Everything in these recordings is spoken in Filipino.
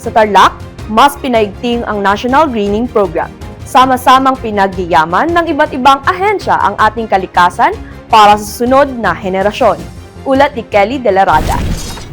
Sa Tarlac, mas pinaigting ang National Greening Program. Sama-samang pinagyayaman ng iba't ibang ahensya ang ating kalikasan para sa susunod na henerasyon. Ulat ni Kelly De La Raga.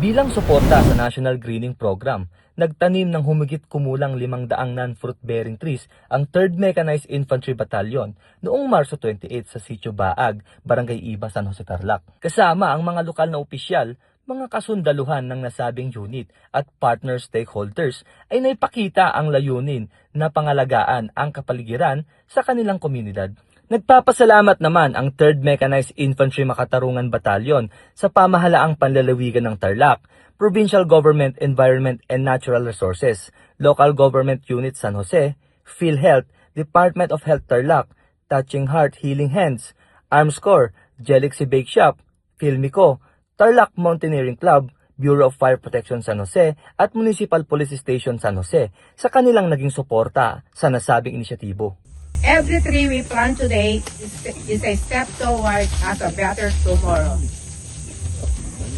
Bilang suporta sa National Greening Program, nagtanim ng humigit kumulang 500 non-fruit-bearing trees ang 3rd Mechanized Infantry Battalion noong Marso 28 sa Sitio Baag, Barangay Iba, San Jose, Tarlac. Kasama ang mga lokal na opisyal, mga kasundaluhan ng nasabing unit at partner stakeholders ay naipakita ang layunin na pangalagaan ang kapaligiran sa kanilang komunidad. Nagpapasalamat naman ang 3rd Mechanized Infantry Makatarungan Battalion sa pamahalaang panlalawigan ng Tarlac, Provincial Government Environment and Natural Resources, Local Government Unit San Jose, PhilHealth, Department of Health Tarlac, Touching Heart Healing Hands, Arms Corps, Jelixi Bake Shop, Filmico, Tarlac Mountaineering Club, Bureau of Fire Protection San Jose at Municipal Police Station San Jose sa kanilang naging suporta sa nasabing inisyatibo. Every tree we plant today is a step toward a better tomorrow.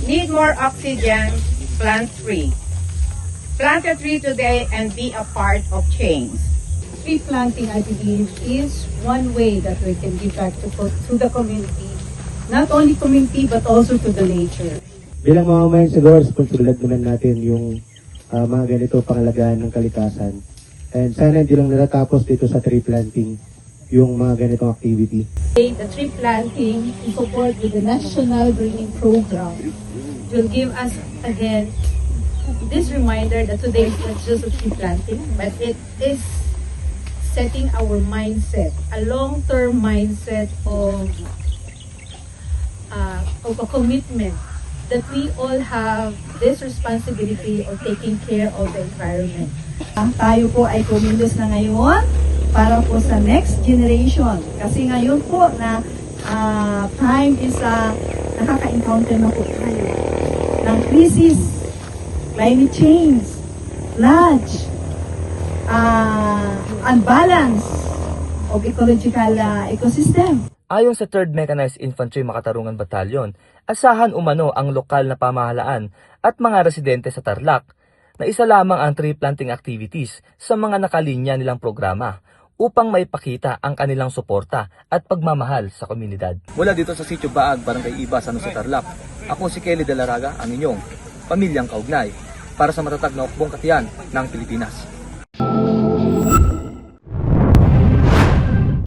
Need more oxygen? Plant tree. Plant a tree today and be a part of change. Tree planting, I believe, is one way that we can give back to the community. Not only community, but also to the nature. Bilang mamamayan siguro, responsibilidad naman natin yung mga ganito pangalagaan ng kalikasan. And sana hindi lang natatapos dito sa tree planting yung mga ganitong activity. The tree planting in support with the National Greening Program will give us, again, this reminder that today is not just a tree planting, but it is setting our mindset, a long-term mindset of a commitment that we all have this responsibility of taking care of the environment. Tayo po ay kumilos na ngayon para po sa next generation. Kasi ngayon po na time is nakaka-encounter na po tayo ng crisis, climate change, floods, unbalance of ecological ecosystem. Ayon sa 3rd Mechanized Infantry Makatarungan Battalion, asahan umano ang lokal na pamahalaan at mga residente sa Tarlac na isa lamang ang tree planting activities sa mga nakalinya nilang programa upang maipakita ang kanilang suporta at pagmamahal sa komunidad. Mula dito sa Sitio Baag, Barangay Iba, San Jose, Tarlac, ako si Kelly De La Raga, ang inyong pamilyang kaugnay para sa matatag na ukbong katiyan ng Pilipinas.